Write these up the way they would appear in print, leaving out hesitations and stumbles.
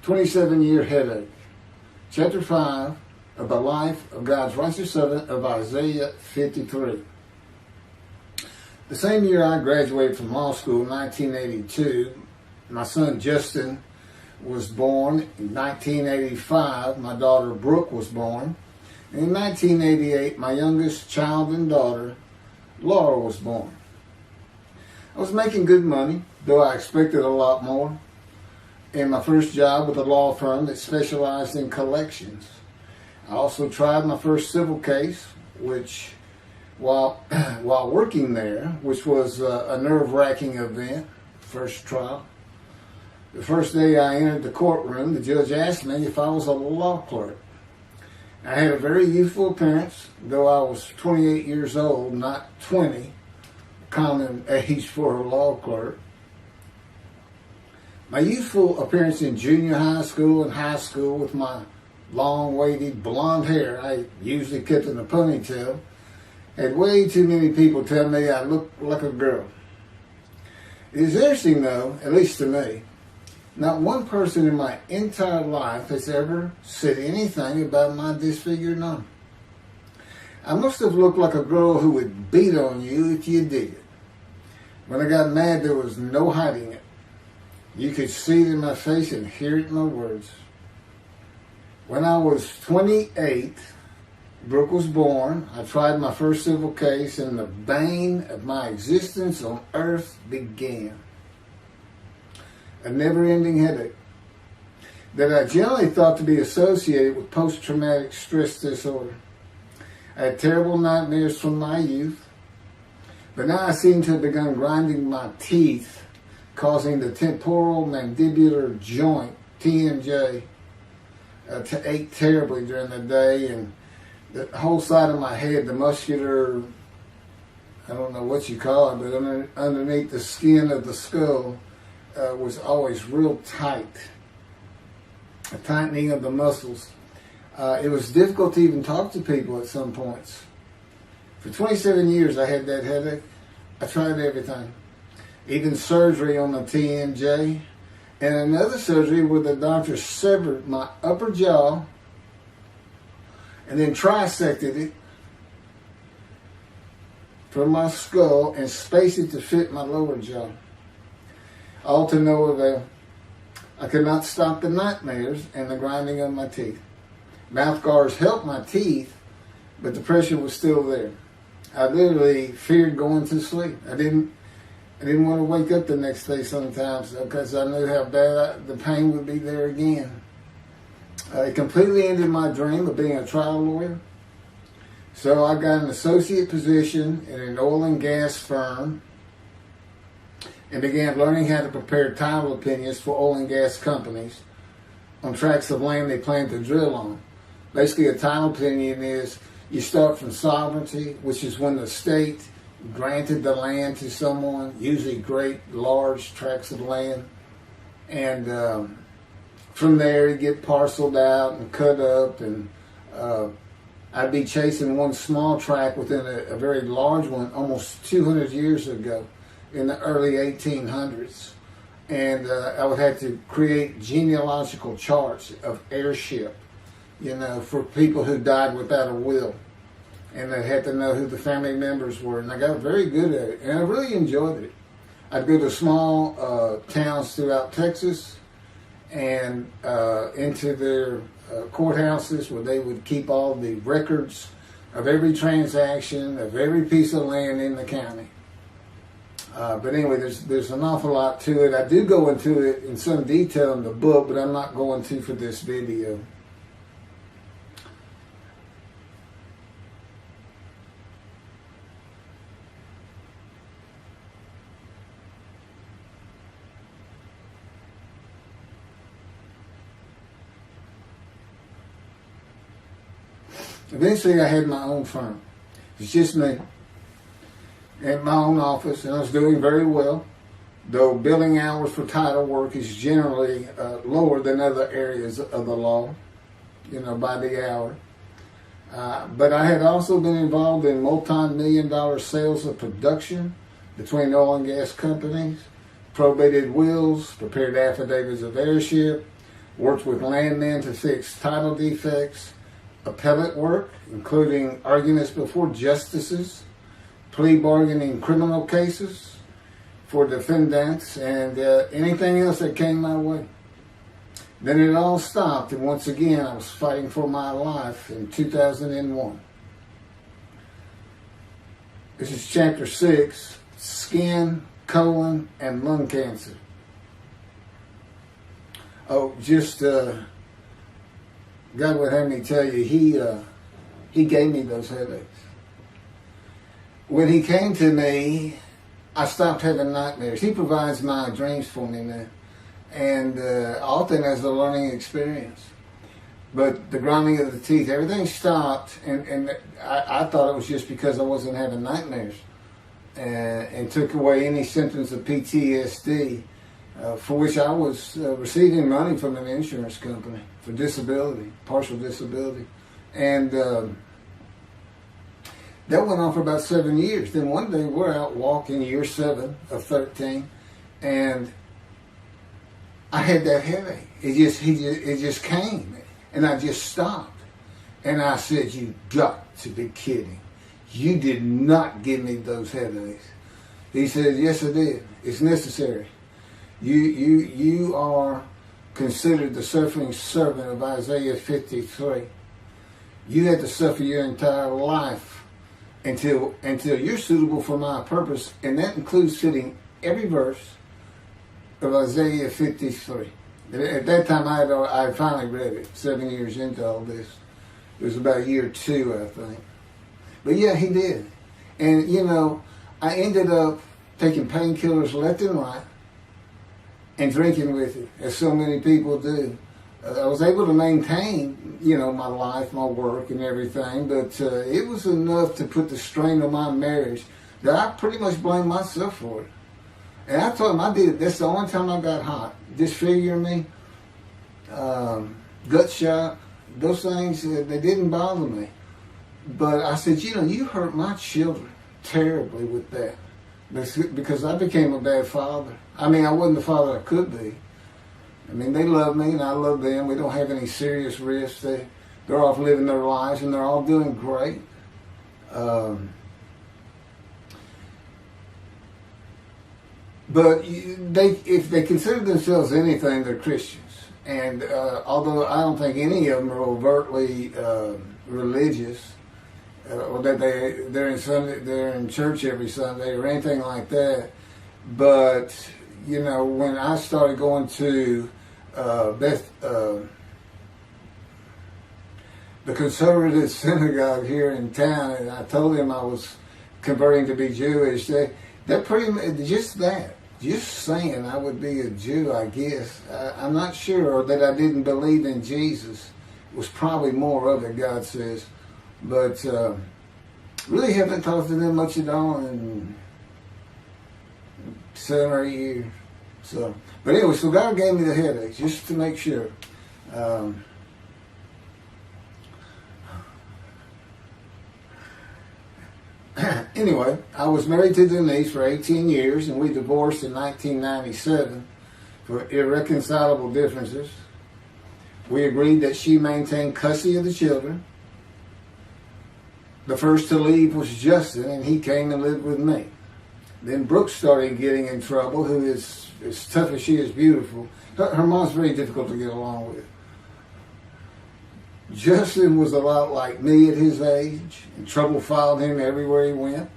27-year headache. Chapter 5 of the life of God's righteous servant of Isaiah 53. The same year I graduated from law school, 1982, my son Justin was born. In 1985, my daughter Brooke was born. And in 1988, my youngest child and daughter, Laura, was born. I was making good money, though I expected a lot more, in my first job with a law firm that specialized in collections. I also tried my first civil case, which, while working there, which was a nerve-wracking event, first trial. The first day I entered the courtroom, the judge asked me if I was a law clerk. I had a very youthful appearance, though I was 28 years old, not 20, common age for a law clerk. My youthful appearance in junior high school and high school with my long, wavy blonde hair, I usually kept in a ponytail, had way too many people tell me I looked like a girl. It is interesting though, at least to me, not one person in my entire life has ever said anything about my disfigured arm. I must have looked like a girl who would beat on you if you did it. When I got mad, there was no hiding it. You could see it in my face and hear it in my words. When I was 28, Brooke was born. I tried my first civil case, and the bane of my existence on earth began. A never-ending headache that I generally thought to be associated with post-traumatic stress disorder. I had terrible nightmares from my youth, but now I seem to have begun grinding my teeth, causing the temporal mandibular joint, TMJ, to ache terribly during the day, and the whole side of my head, the muscular, I don't know what you call it, but underneath the skin of the skull, was always real tight, a tightening of the muscles. It was difficult to even talk to people at some points. For 27 years I had that headache. I tried everything, even surgery on the TMJ, and another surgery where the doctor severed my upper jaw and then trisected it from my skull and spaced it to fit my lower jaw. All to no avail. I could not stop the nightmares and the grinding of my teeth. Mouth guards helped my teeth, but the pressure was still there. I literally feared going to sleep. I didn't want to wake up the next day sometimes because I knew how bad the pain would be there again. It completely ended my dream of being a trial lawyer. So I got an associate position in an oil and gas firm and began learning how to prepare title opinions for oil and gas companies on tracts of land they plan to drill on. Basically, a title opinion is you start from sovereignty, which is when the state granted the land to someone, usually great, large tracts of land. And from there, you get parceled out and cut up. And I'd be chasing one small tract within a very large one almost 200 years ago, in the early 1800s, and I would have to create genealogical charts of heirship, for people who died without a will, and I had to know who the family members were, and I got very good at it, and I really enjoyed it. I'd go to small towns throughout Texas and into their courthouses where they would keep all the records of every transaction, of every piece of land in the county. But anyway, there's an awful lot to it. I do go into it in some detail in the book, but I'm not going to for this video. Eventually, I had my own firm. It's just me. In my own office, and I was doing very well, though billing hours for title work is generally lower than other areas of the law, by the hour. But I had also been involved in multi-million-dollar sales of production between oil and gas companies, probated wills, prepared affidavits of heirship, worked with landmen to fix title defects, appellate work, including arguments before justices, plea bargaining criminal cases for defendants, and anything else that came my way. Then it all stopped, and once again I was fighting for my life in 2001. This is chapter 6, skin, colon, and lung cancer. Oh, just God would have me tell you, he gave me those headaches. When he came to me, I stopped having nightmares. He provides my dreams for me now, and often as a learning experience. But the grinding of the teeth, everything stopped, and I thought it was just because I wasn't having nightmares, and took away any symptoms of PTSD, for which I was receiving money from an insurance company for disability, partial disability. And that went on for about 7 years. Then one day we're out walking, year 7 of 13, and I had that headache. It just came. And I just stopped. And I said, "You got to be kidding. You did not give me those headaches." He said, "Yes, I did. It's necessary. You are considered the suffering servant of Isaiah 53. You had to suffer your entire life until you're suitable for my purpose." And that includes fitting every verse of Isaiah 53. At that time, I finally read it, 7 years into all this. It was about year 2, I think. But yeah, he did. And, I ended up taking painkillers left and right and drinking with it, as so many people do. I was able to maintain, my life, my work, and everything, but it was enough to put the strain on my marriage that I pretty much blamed myself for it. And I told him I did it. That's the only time I got hot. Disfiguring me, gut shot, those things, they didn't bother me. But I said, you hurt my children terribly with that. Because I became a bad father. I wasn't the father I could be. They love me and I love them. We don't have any serious risks. They're off living their lives and they're all doing great. But if they consider themselves anything, they're Christians. And although I don't think any of them are overtly religious, or that they're in church every Sunday or anything like that, but when I started going to the conservative synagogue here in town, and I told them I was converting to be Jewish, they're pretty much just that. Just saying I would be a Jew, I guess. I'm not sure that I didn't believe in Jesus. It was probably more of it, God says. But really haven't talked to them much at all in 7 or 8 years. But anyway, so God gave me the headaches, just to make sure. Anyway, I was married to Denise for 18 years, and we divorced in 1997 for irreconcilable differences. We agreed that she maintain custody of the children. The first to leave was Justin, and he came and lived with me. Then Brooke started getting in trouble, who is as tough as she is beautiful. Her mom's very difficult to get along with. Justin was a lot like me at his age, and trouble followed him everywhere he went.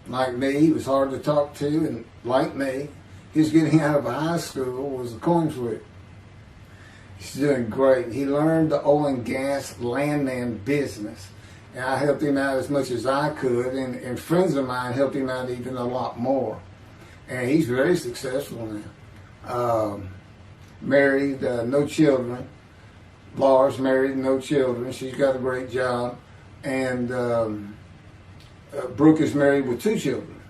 Like me, he was hard to talk to, and like me, his getting out of high school was a coin flip. He's doing great. He learned the oil and gas landman business, and I helped him out as much as I could, and friends of mine helped him out even a lot more. And he's very successful now. Married, no children. Laura's married, no children. She's got a great job. And Brooke is married with 2 children.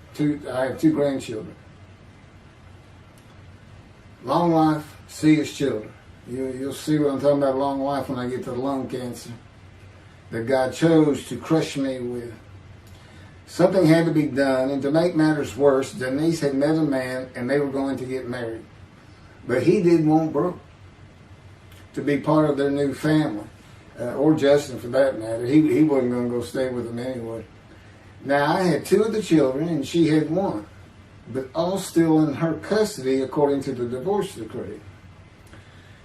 I have 2 grandchildren. Long life, see his children. You'll see what I'm talking about, long life, when I get to the lung cancer that God chose to crush me with. Something had to be done, and to make matters worse, Denise had met a man and they were going to get married. But he didn't want Brooke. to be part of their new family, or Justin for that matter. He wasn't going to go stay with them anyway. Now, I had 2 of the children, and she had 1, but all still in her custody according to the divorce decree.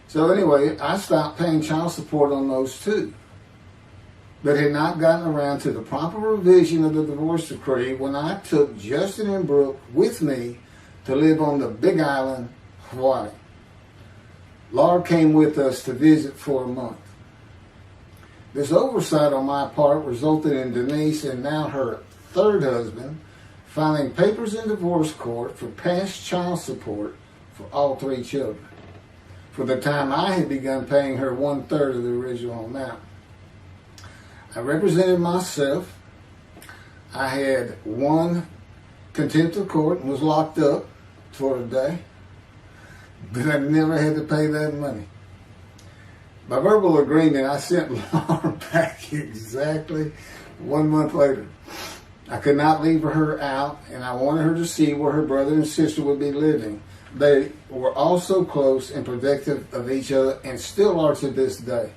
So anyway, I stopped paying child support on those 2, but had not gotten around to the proper revision of the divorce decree when I took Justin and Brooke with me to live on the Big Island, Hawaii. Laura came with us to visit for a month. This oversight on my part resulted in Denise and now her 3rd husband filing papers in divorce court for past child support for all 3 children, for the time I had begun paying her 1/3 of the original amount. I represented myself. I had won contempt of court and was locked up for a day, but I never had to pay that money. By verbal agreement, I sent Laura back exactly 1 month later. I could not leave her out, and I wanted her to see where her brother and sister would be living. They were all so close and protective of each other, and still are to this day.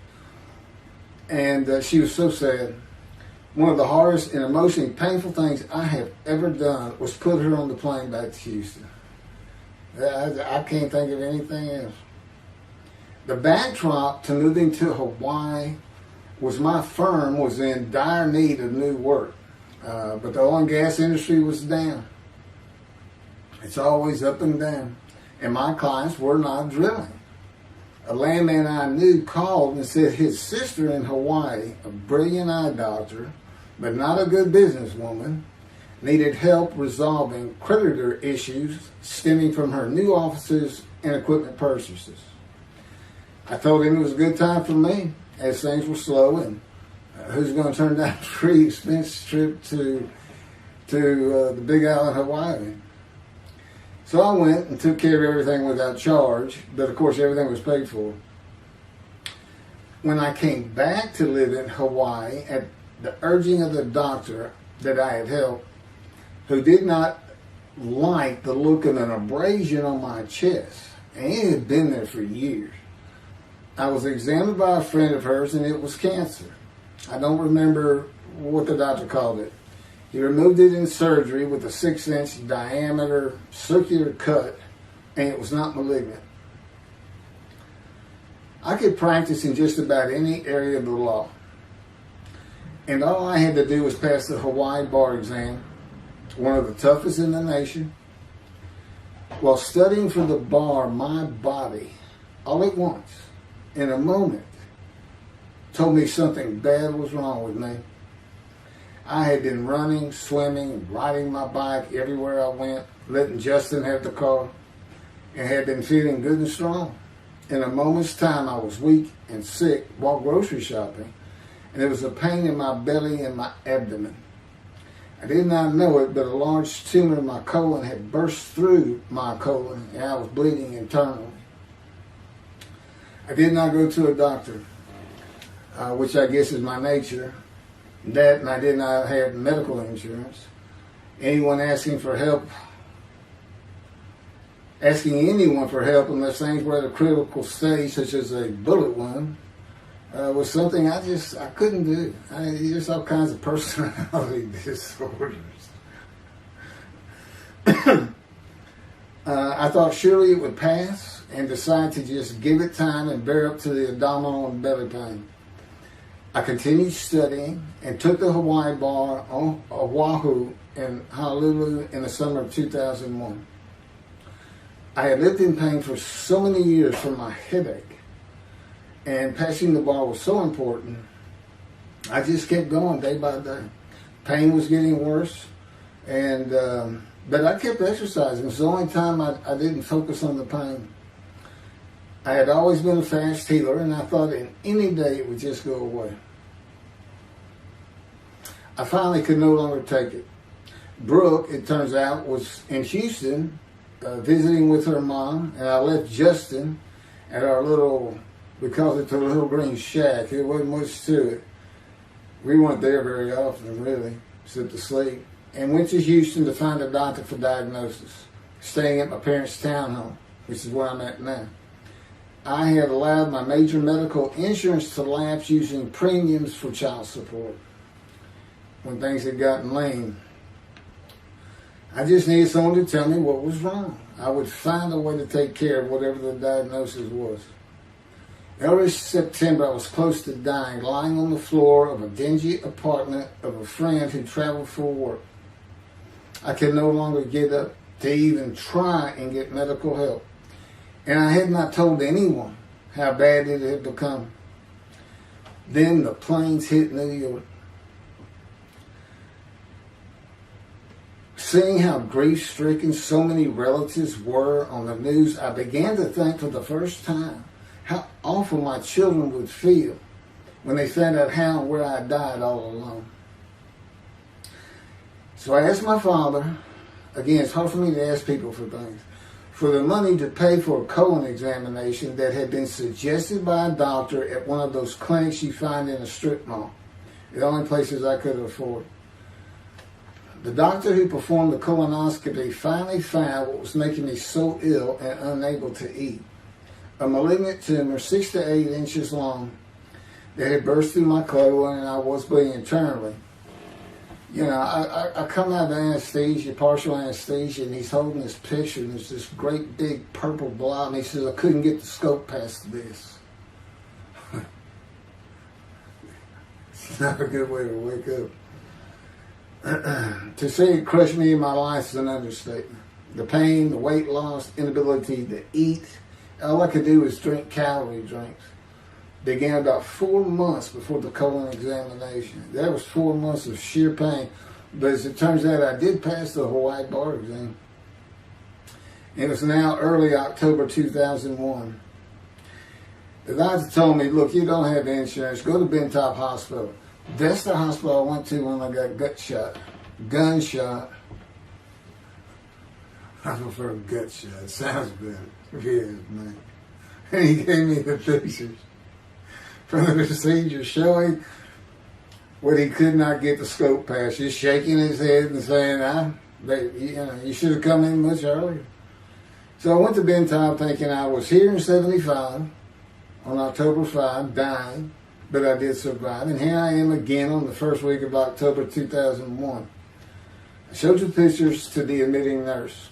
And she was so sad. One of the hardest and emotionally painful things I have ever done was put her on the plane back to Houston. I can't think of anything else. The backdrop to moving to Hawaii was my firm was in dire need of new work, but the oil and gas industry was down. It's always up and down, and my clients were not drilling. A landman I knew called and said his sister in Hawaii, a brilliant eye doctor, but not a good businesswoman, needed help resolving creditor issues stemming from her new offices and equipment purchases. I told him it was a good time for me, as things were slow, and who's going to turn down a free expense trip to the Big Island, Hawaii? So I went and took care of everything without charge, but of course everything was paid for. When I came back to live in Hawaii at the urging of the doctor that I had helped, who did not like the look of an abrasion on my chest, and it had been there for years, I was examined by a friend of hers, and it was cancer. I don't remember what the doctor called it. He removed it in surgery with a 6-inch diameter circular cut, and it was not malignant. I could practice in just about any area of the law, and all I had to do was pass the Hawaii bar exam, one of the toughest in the nation. While studying for the bar, my body, all at once, in a moment, told me something bad was wrong with me. I had been running, swimming, and riding my bike everywhere I went, letting Justin have the car, and had been feeling good and strong. In a moment's time, I was weak and sick while grocery shopping, and there was a pain in my belly and my abdomen. I did not know it, but a large tumor in my colon had burst through my colon, and I was bleeding internally. I did not go to a doctor, which I guess is my nature. That, and I did not have medical insurance. Anyone asking anyone for help unless things were at a critical stage, such as a bullet wound, was something I couldn't do. There's all kinds of personality disorders. I thought surely it would pass, and decided to just give it time and bear up to the abdominal and belly pain. I continued studying and took the Hawaii bar on Oahu and Honolulu in the summer of 2001. I had lived in pain for so many years from my headache, and passing the bar was so important, I just kept going day by day. Pain was getting worse, and but I kept exercising. It was the only time I didn't focus on the pain. I had always been a fast healer, and I thought in any day it would just go away. I finally could no longer take it. Brooke, it turns out, was in Houston visiting with her mom, and I left Justin at our little, we called it the little green shack. There wasn't much to it. We weren't there very often, really, except to sleep, and went to Houston to find a doctor for diagnosis, staying at my parents' townhome, which is where I'm at now. I had allowed my major medical insurance to lapse using premiums for child support when things had gotten lean. I just needed someone to tell me what was wrong. I would find a way to take care of whatever the diagnosis was. Early September, I was close to dying, lying on the floor of a dingy apartment of a friend who traveled for work. I could no longer get up to even try and get medical help. And I had not told anyone how bad it had become. Then the planes hit New York. Seeing how grief-stricken so many relatives were on the news, I began to think for the first time how awful my children would feel when they found out how and where I died all alone. So I asked my father, again, it's hard for me to ask people for things, for the money to pay for a colon examination that had been suggested by a doctor at one of those clinics you find in a strip mall, the only places I could afford. The doctor who performed the colonoscopy finally found what was making me so ill and unable to eat. A malignant tumor 6 to 8 inches long that had burst through my colon, and I was bleeding internally. You know, I come out of anesthesia, partial anesthesia, and he's holding this picture, and there's this great big purple blob, and he says, I couldn't get the scope past this. It's not a good way to wake up. To say it crushed me in my life is an understatement. The pain, the weight loss, inability to eat, all I could do was drink calorie drinks. Began about 4 months before the colon examination. That was 4 months of sheer pain. But as it turns out, I did pass the Hawaii bar exam. It was now early October 2001. The doctor told me, look, you don't have insurance. Go to Bentop Hospital. That's the hospital I went to when I got gunshot. I prefer gut shot. It sounds better. It is, man. And he gave me the pictures from the procedure showing what he could not get the scope past. Just shaking his head and saying, you should have come in much earlier. So I went to Bentop thinking I was here in 75 on October 5, dying, but I did survive. And here I am again on the first week of October 2001. I showed the pictures to the admitting nurse.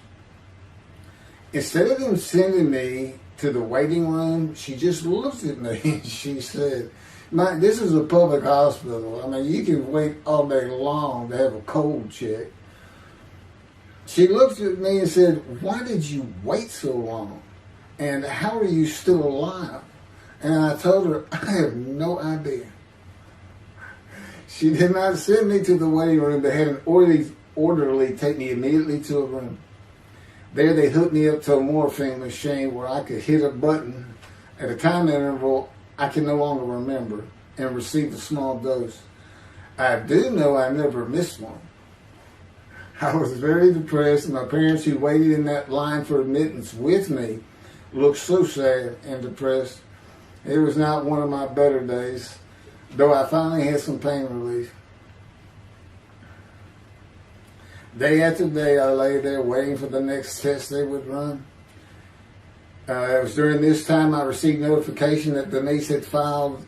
Instead of them sending me to the waiting room, she just looked at me and she said, this is a public hospital. I mean, you can wait all day long to have a cold check. She looked at me and said, why did you wait so long? And how are you still alive? And I told her, I have no idea. She did not send me to the waiting room, but had an orderly take me immediately to a room. There they hooked me up to a morphine machine where I could hit a button at a time interval I can no longer remember and receive a small dose. I do know I never missed one. I was very depressed, and my parents who waited in that line for admittance with me looked so sad and depressed. It was not one of my better days, though I finally had some pain relief. Day after day, I lay there waiting for the next test they would run. It was during this time I received notification that Denise had filed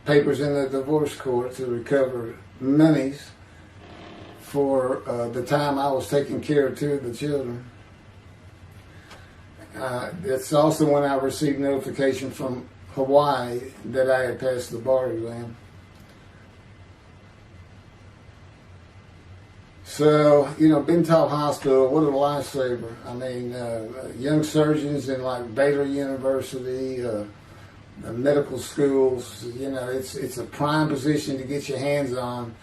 papers in the divorce court to recover monies for the time I was taking care of 2 of the children. It's also when I received notification from Hawaii that I had passed the bar exam. So, Bentop Hospital, what a lifesaver. I mean, young surgeons in like Baylor University, medical schools, it's a prime position to get your hands on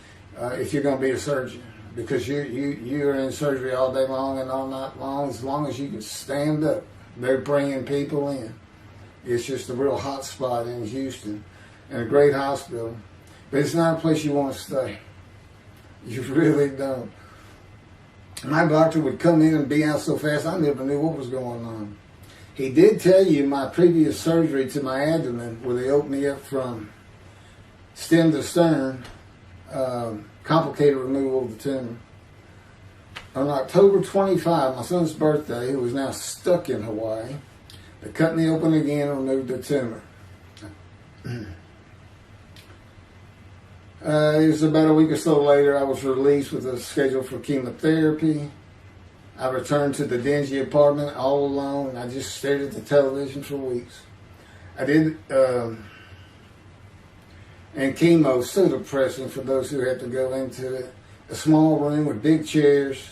if you're going to be a surgeon, because you're in surgery all day long and all night long. As long as you can stand up, they're bringing people in. It's just a real hot spot in Houston and a great hospital, but it's not a place you want to stay. You really don't. My doctor would come in and be out so fast I never knew what was going on. He did tell you my previous surgery to my abdomen, where they opened me up from stem to stern, complicated removal of the tumor. On October 25, my son's birthday, who was now stuck in Hawaii, They cut me open again and removed the tumor. It was about a week or so later, I was released with a schedule for chemotherapy. I returned to the dingy apartment all alone, and I just stared at the television for weeks. And chemo is so depressing for those who have to go into it. A small room with big chairs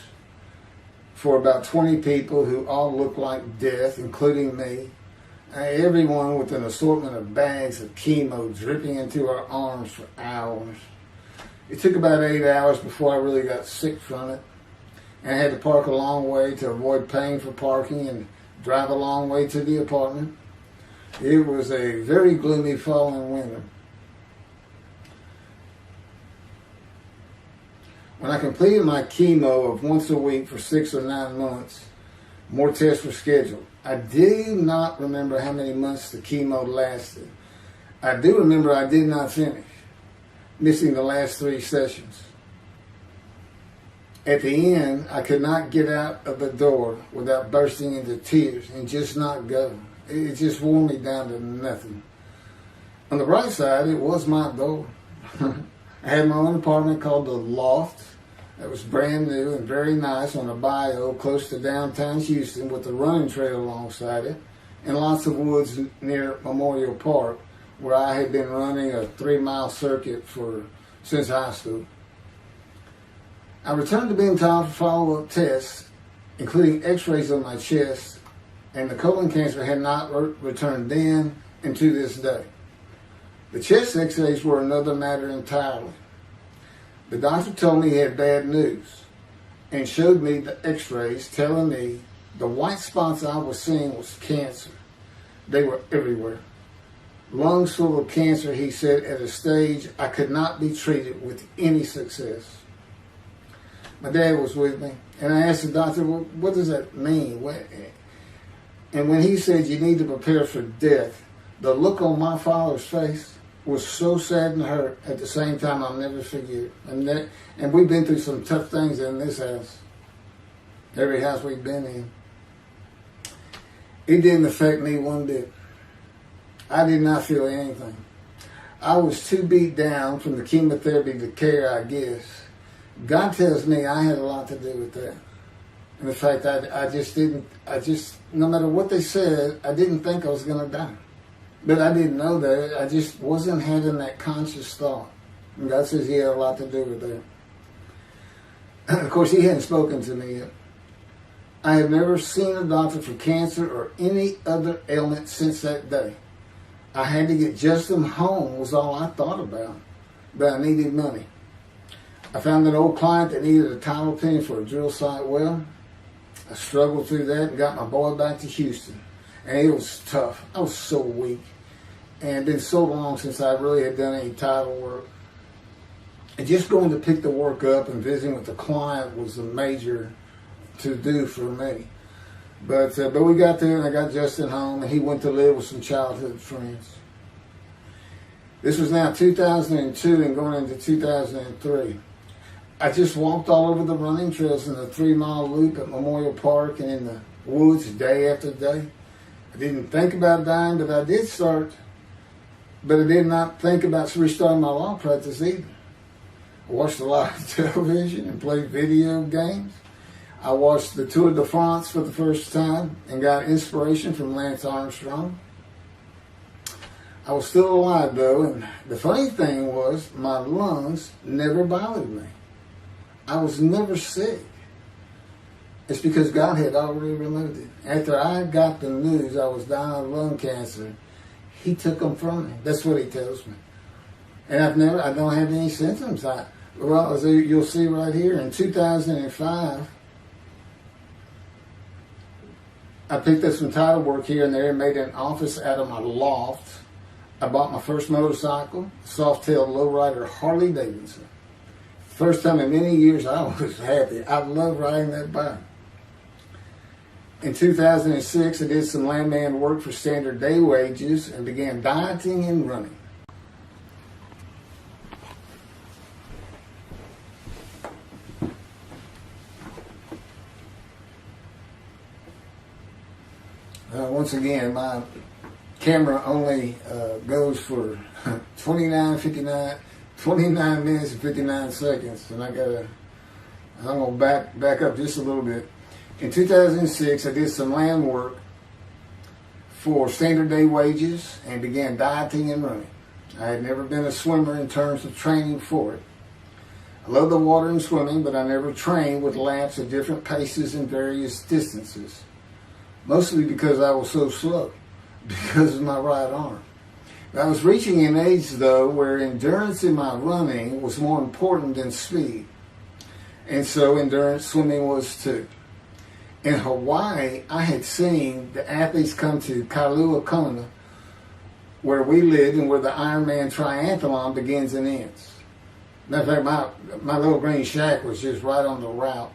for about 20 people who all look like death, including me. Everyone with an assortment of bags of chemo dripping into our arms for hours. It took about 8 hours before I really got sick from it. And I had to park a long way to avoid paying for parking and drive a long way to the apartment. It was a very gloomy fall and winter. When I completed my chemo of once a week for 6 or 9 months, more tests were scheduled. I do not remember how many months the chemo lasted. I do remember I did not finish, missing the last 3 sessions. At the end, I could not get out of the door without bursting into tears and just not go. It just wore me down to nothing. On the bright side, it was my door. I had my own apartment called the Loft. It was brand new and very nice on a bayou close to downtown Houston with a running trail alongside it and lots of woods near Memorial Park where I had been running a 3-mile circuit since high school. I returned to being told for follow-up tests, including x-rays on my chest, and the colon cancer had not returned then and to this day. The chest x-rays were another matter entirely. The doctor told me he had bad news and showed me the x-rays telling me the white spots I was seeing was cancer. They were everywhere. Lungs full of cancer, he said, at a stage I could not be treated with any success. My dad was with me, and I asked the doctor, well, what does that mean? And when he said you need to prepare for death, the look on my father's face was so sad and hurt at the same time I'll never forget. And we've been through some tough things in this house. Every house we've been in. It didn't affect me one bit. I did not feel anything. I was too beat down from the chemotherapy to care, I guess. God tells me I had a lot to do with that. And the fact no matter what they said, I didn't think I was going to die. But I didn't know that. I just wasn't having that conscious thought. And God says he had a lot to do with that. Of course, he hadn't spoken to me yet. I had never seen a doctor for cancer or any other ailment since that day. I had to get Justin home was all I thought about. But I needed money. I found an old client that needed a title opinion for a drill site well. I struggled through that and got my boy back to Houston. And it was tough. I was so weak. And it had been so long since I really had done any title work. And just going to pick the work up and visiting with the client was a major to-do for me. But we got there and I got Justin home and he went to live with some childhood friends. This was now 2002 and going into 2003. I just walked all over the running trails in the 3-mile loop at Memorial Park and in the woods day after day. I didn't think about dying, but I did But I did not think about restarting my law practice either. I watched a lot of television and played video games. I watched the Tour de France for the first time and got inspiration from Lance Armstrong. I was still alive though, and the funny thing was my lungs never bothered me. I was never sick. It's because God had already removed it. After I got the news I was dying of lung cancer, he took them from me. That's what he tells me. And I don't have any symptoms. As you'll see right here, in 2005, I picked up some title work here and there and made an office out of my loft. I bought my first motorcycle, a soft-tailed lowrider Harley Davidson. First time in many years I was happy. I love riding that bike. In 2006, I did some landman work for standard day wages and began dieting and running. once again, my camera only goes for 29 minutes and 59 seconds, and I'm going to back up just a little bit. In 2006, I did some land work for standard day wages and began dieting and running. I had never been a swimmer in terms of training for it. I love the water and swimming, but I never trained with laps at different paces and various distances. Mostly because I was so slow, because of my right arm. I was reaching an age, though, where endurance in my running was more important than speed. And so endurance swimming was too. In Hawaii, I had seen the athletes come to Kailua Kona, where we lived and where the Ironman triathlon begins and ends. Matter of fact, my little green shack was just right on the route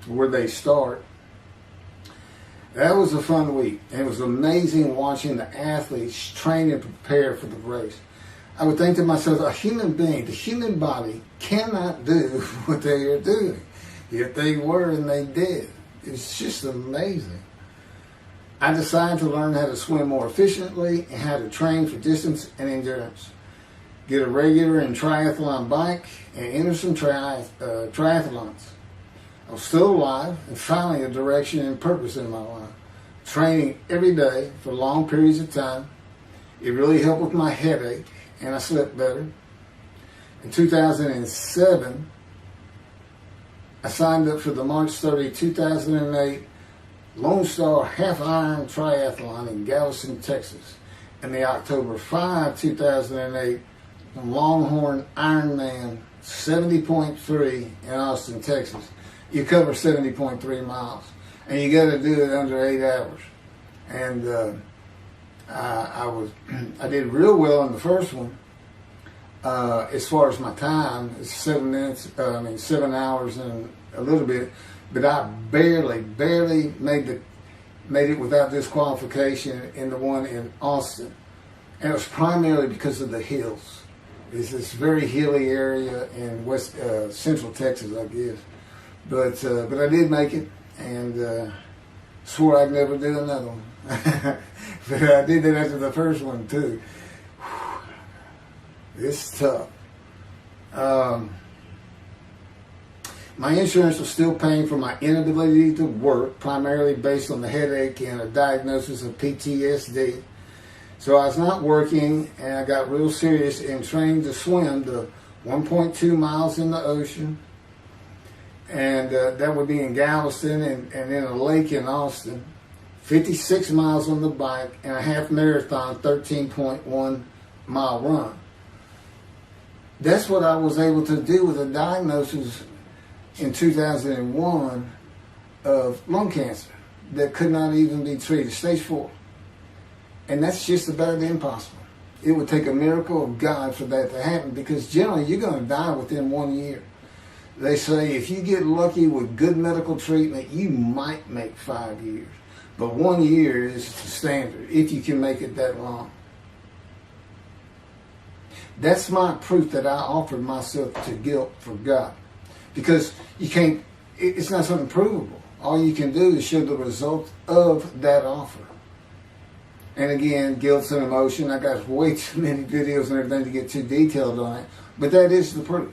where they start. That was a fun week. And it was amazing watching the athletes train and prepare for the race. I would think to myself, a human being, the human body cannot do what they are doing. Yet they were and they did. It's just amazing. I decided to learn how to swim more efficiently and how to train for distance and endurance. Get a regular and triathlon bike and enter some triathlons. I was still alive and finally a direction and purpose in my life. Training every day for long periods of time. It really helped with my headache and I slept better. In 2007, I signed up for the March 30, 2008 Lone Star Half Iron Triathlon in Galveston, Texas, and the October 5, 2008 Longhorn Ironman 70.3 in Austin, Texas. You cover 70.3 miles, and you got to do it under 8 hours. And I did real well in the first one. As far as my time, it's 7 hours and a little bit, but I barely made it without disqualification in the one in Austin, and it was primarily because of the hills. It's this very hilly area in central Texas, I guess, but I did make it, and swore I'd never do another one. But I did that after the first one too. It's tough. My insurance was still paying for my inability to work, primarily based on the headache and a diagnosis of PTSD. So I was not working, and I got real serious in training to swim the 1.2 miles in the ocean, and that would be in Galveston and in a lake in Austin, 56 miles on the bike, and a half marathon, 13.1 mile run. That's what I was able to do with a diagnosis in 2001 of lung cancer that could not even be treated, stage 4. And that's just about impossible. It would take a miracle of God for that to happen, because generally you're going to die within 1 year. They say if you get lucky with good medical treatment, you might make 5 years. But 1 year is the standard, if you can make it that long. That's my proof that I offered myself to guilt for God. Because you can't, it's not something provable. All you can do is show the result of that offer. And again, guilt's an emotion. I got way too many videos and everything to get too detailed on it. But that is the proof.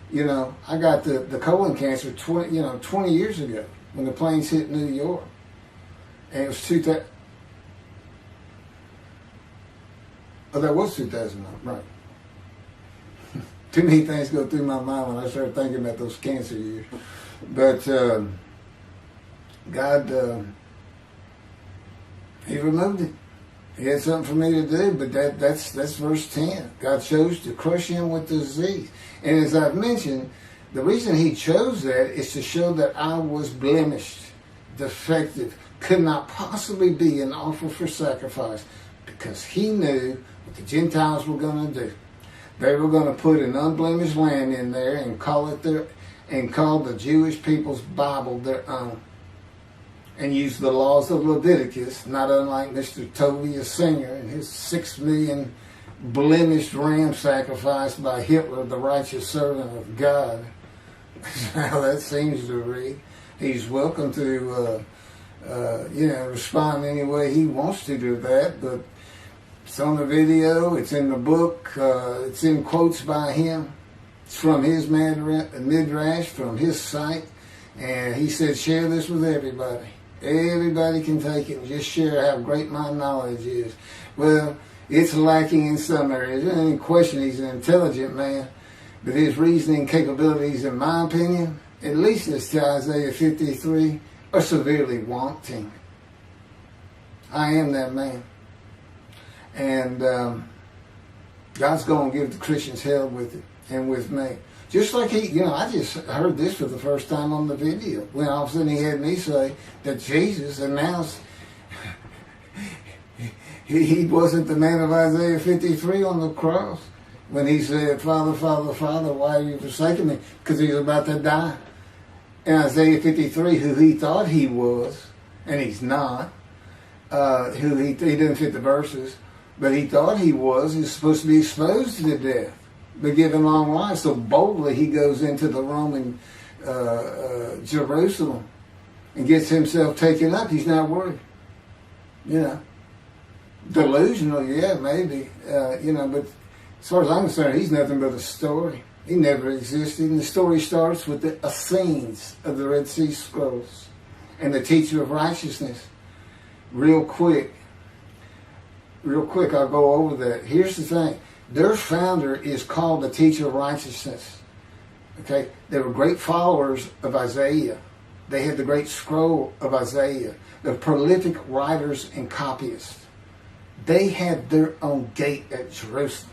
You know, I got the colon cancer 20 years ago when the planes hit New York. And it was 2000. Oh, that was 2009, right. Too many things go through my mind when I start thinking about those cancer years. But God, He removed it. He had something for me to do, but that's verse 10. God chose to crush him with disease. And as I've mentioned, the reason He chose that is to show that I was blemished, defective, could not possibly be an offer for sacrifice, because He knew what the Gentiles were going to do. They were going to put an unblemished lamb in there and call the Jewish people's Bible their own, and use the laws of Leviticus, not unlike Mr. Toby, a singer, and his 6 million blemished ram sacrificed by Hitler, the righteous servant of God. How that seems to read. He's welcome to respond any way he wants to that. But it's on the video, it's in the book, it's in quotes by him. It's from his midrash, from his site. And he said, share this with everybody. Everybody can take it and just share how great my knowledge is. Well, it's lacking in some areas. There's any question he's an intelligent man. But his reasoning capabilities, in my opinion, at least as to Isaiah 53, are severely wanting. I am that man. And God's going to give the Christians hell with it and with me. Just like I just heard this for the first time on the video. When all of a sudden he had me say that Jesus announced he wasn't the man of Isaiah 53 on the cross. When he said, Father, Father, Father, why are you forsaking me? Because he was about to die. In Isaiah 53, who he thought he was, and he's not, who he didn't fit the verses, but he thought he was, he's supposed to be exposed to death, but given long life. So boldly he goes into the Roman Jerusalem and gets himself taken up. He's not worried. Delusional, yeah, maybe, but as far as I'm concerned, he's nothing but a story. He never existed. And the story starts with the Essenes of the Red Sea Scrolls and the teacher of righteousness. Real quick, I'll go over that. Here's the thing. Their founder is called the teacher of righteousness. Okay? They were great followers of Isaiah. They had the great scroll of Isaiah. They're prolific writers and copyists. They had their own gate at Jerusalem.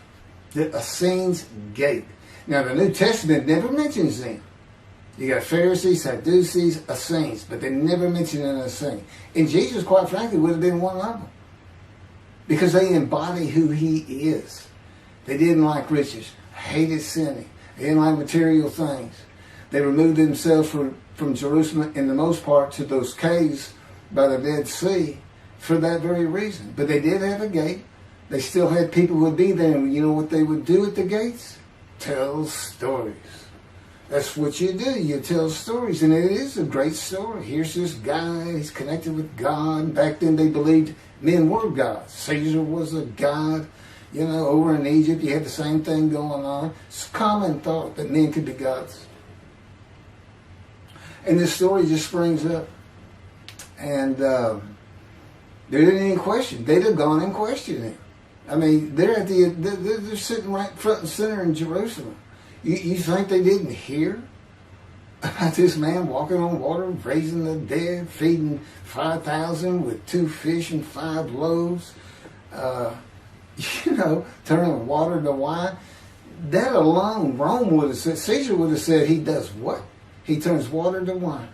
The Essenes gate. Now, the New Testament never mentions them. You got Pharisees, Sadducees, Essenes, but they never mention an Essene. And Jesus, quite frankly, would have been one of them. Because they embody who he is. They didn't like riches, hated sinning. They didn't like material things. They removed themselves from Jerusalem, in the most part, to those caves by the Dead Sea for that very reason. But they did have a gate. They still had people who would be there. And you know what they would do at the gates? Tell stories. That's what you do. You tell stories. And it is a great story. Here's this guy. He's connected with God. Back then they believed men were gods. Caesar was a god. Over in Egypt you had the same thing going on. It's a common thought that men could be gods. And this story just springs up. And there didn't any question. They'd have gone and questioned him. I mean, they're sitting right front and center in Jerusalem. You think they didn't hear about this man walking on water, raising the dead, feeding 5,000 with 2 fish and 5 loaves, turning water to wine? That alone, Rome would have said, Caesar would have said, he does what? He turns water to wine.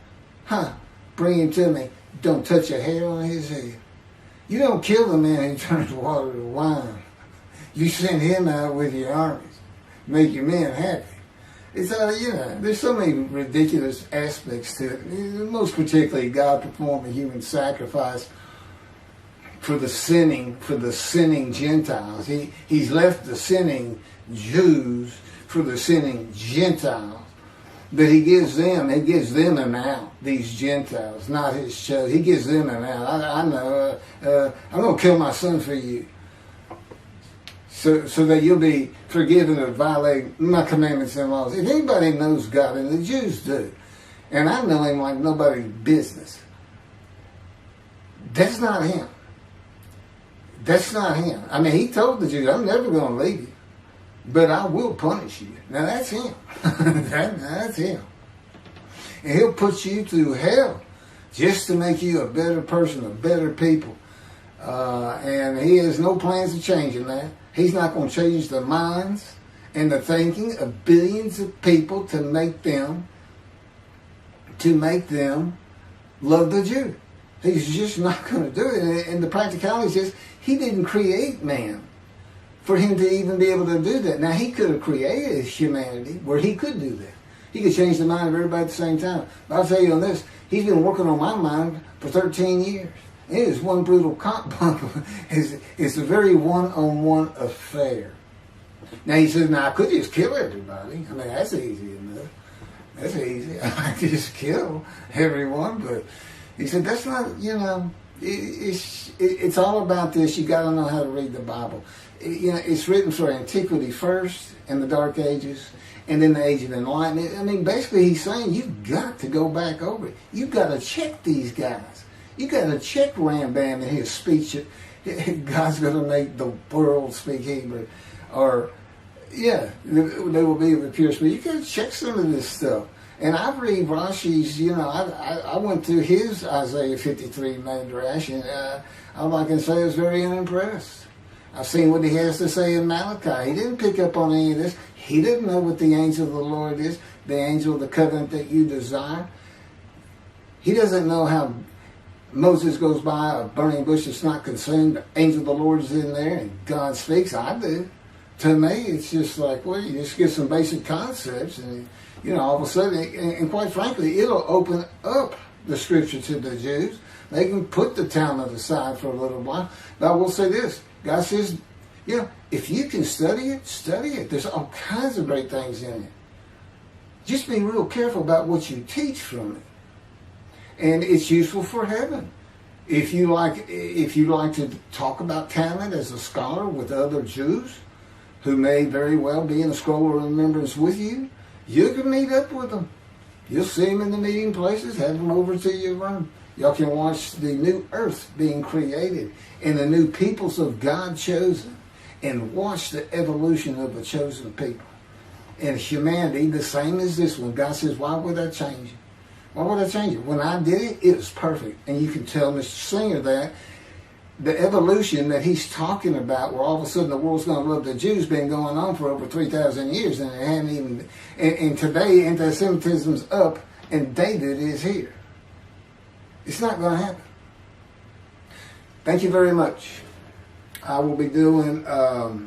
Bring him to me. Don't touch a hair on his head. You don't kill the man who turns water to wine. You send him out with your armies. Make your men happy. It's there's so many ridiculous aspects to it. Most particularly, God performed a human sacrifice for the sinning Gentiles. He's left the sinning Jews for the sinning Gentiles. But he gives them an out, these Gentiles, not his chosen. He gives them an out. I know, I'm going to kill my son for you. So that you'll be forgiven of violating my commandments and laws. If anybody knows God, and the Jews do, and I know him like nobody's business, that's not him. That's not him. I mean, he told the Jews, I'm never going to leave you, but I will punish you. Now that's him. That's him. And he'll put you through hell just to make you a better person, a better people. And he has no plans of changing that. He's not going to change the minds and the thinking of billions of people to make them love the Jew. He's just not going to do it. And the practicality is he didn't create man for him to even be able to do that. Now, he could have created humanity where he could do that. He could change the mind of everybody at the same time. But I'll tell you on this, he's been working on my mind for 13 years. It is one brutal cop bump. It's a very one-on-one affair. Now, he says, I could just kill everybody. I mean, that's easy enough. That's easy. I could just kill everyone, but He said, that's not, it's all about this. You got to know how to read the Bible. It's written for antiquity first, in the Dark Ages, and then the Age of Enlightenment. I mean, basically he's saying you've got to go back over it. You've got to check these guys. You've got to check Rambam in his speech. God's going to make the world speak Hebrew. Or, they will be the pure speech. You got to check some of this stuff. And I read Rashi's, I went through his Isaiah 53 Midrash, and all I can say is very unimpressed. I've seen what he has to say in Malachi. He didn't pick up on any of this. He didn't know what the angel of the Lord is, the angel of the covenant that you desire. He doesn't know how Moses goes by a burning bush that's not consumed. The angel of the Lord is in there, and God speaks. I do. To me, it's just like, well, you just get some basic concepts, and all of a sudden, and quite frankly, it'll open up the scripture to the Jews. They can put the Talmud aside for a little while. But I will say this. God says, if you can study it, study it. There's all kinds of great things in it. Just be real careful about what you teach from it. And it's useful for heaven. If you like to talk about Talmud as a scholar with other Jews who may very well be in a scroll of remembrance with you, you can meet up with them. You'll see them in the meeting places, have them over to your room. Y'all can watch the new earth being created and the new peoples of God chosen, and watch the evolution of the chosen people. And humanity, the same as this one. God says, why would I change it? Why would I change it? When I did it, it was perfect. And you can tell Mr. Singer that the evolution that he's talking about, where all of a sudden the world's going to love the Jews, been going on for over 3,000 years, and it hadn't even. And today, anti-Semitism's up, and David is here. It's not going to happen. Thank you very much. I will be doing. Was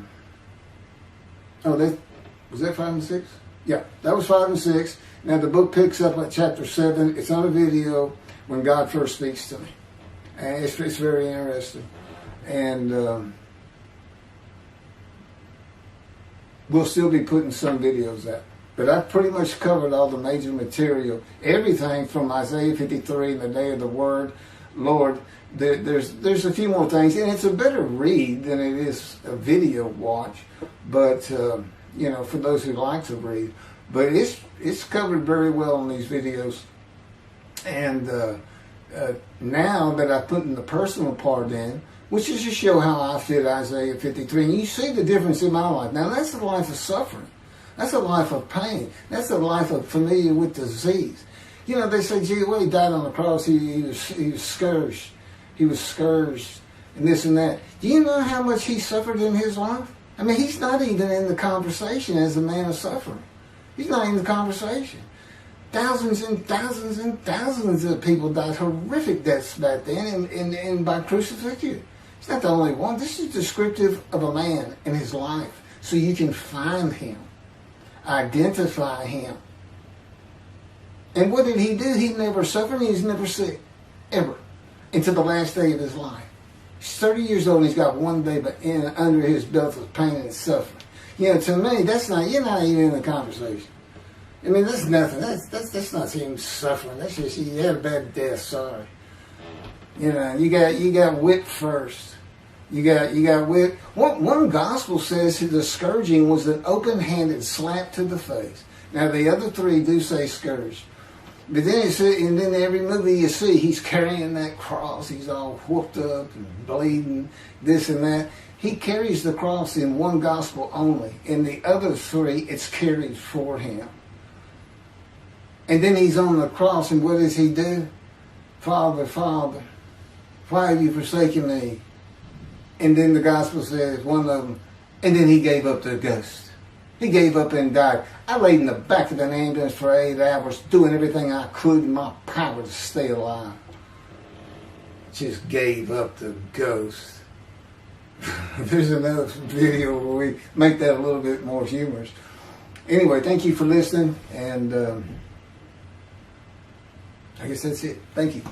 that 5 and 6? Yeah, that was 5 and 6. Now the book picks up at chapter 7. It's on a video when God first speaks to me. And it's very interesting. And we'll still be putting some videos out. But I've pretty much covered all the major material. Everything from Isaiah 53, the day of the word, Lord. There's a few more things. And it's a better read than it is a video watch. But, for those who like to read. But it's covered very well in these videos. And now that I put in the personal part in, which is to show how I fit Isaiah 53, and you see the difference in my life. Now that's a life of suffering. That's a life of pain. That's a life of familiar with disease. They say, gee, well, he died on the cross. He was scourged. He was scourged and this and that. Do you know how much he suffered in his life? I mean, he's not even in the conversation as a man of suffering. He's not in the conversation. Thousands and thousands and thousands of people died horrific deaths back then and by crucifixion. He's not the only one. This is descriptive of a man in his life. So you can find him, identify him. And what did he do? He never suffered. He was never sick, ever, until the last day of his life. He's 30 years old and he's got one day but under his belt of pain and suffering. To me, you're not even in the conversation. I mean, that's nothing. That's not even suffering. That's just, you had a bad death, sorry. You got whipped first. You got whipped. One gospel says the scourging was an open-handed slap to the face. Now, the other three do say scourge. But then and then every movie you see, he's carrying that cross. He's all whooped up and bleeding, this and that. He carries the cross in one gospel only. In the other three, it's carried for him. And then he's on the cross, and what does he do? Father, Father, why have you forsaken me? And then the gospel says, one of them, and then he gave up the ghost. He gave up and died. I laid in the back of an ambulance for 8 hours, doing everything I could in my power to stay alive. Just gave up the ghost. There's another video where we make that a little bit more humorous. Anyway, thank you for listening, and I guess that's it. Thank you.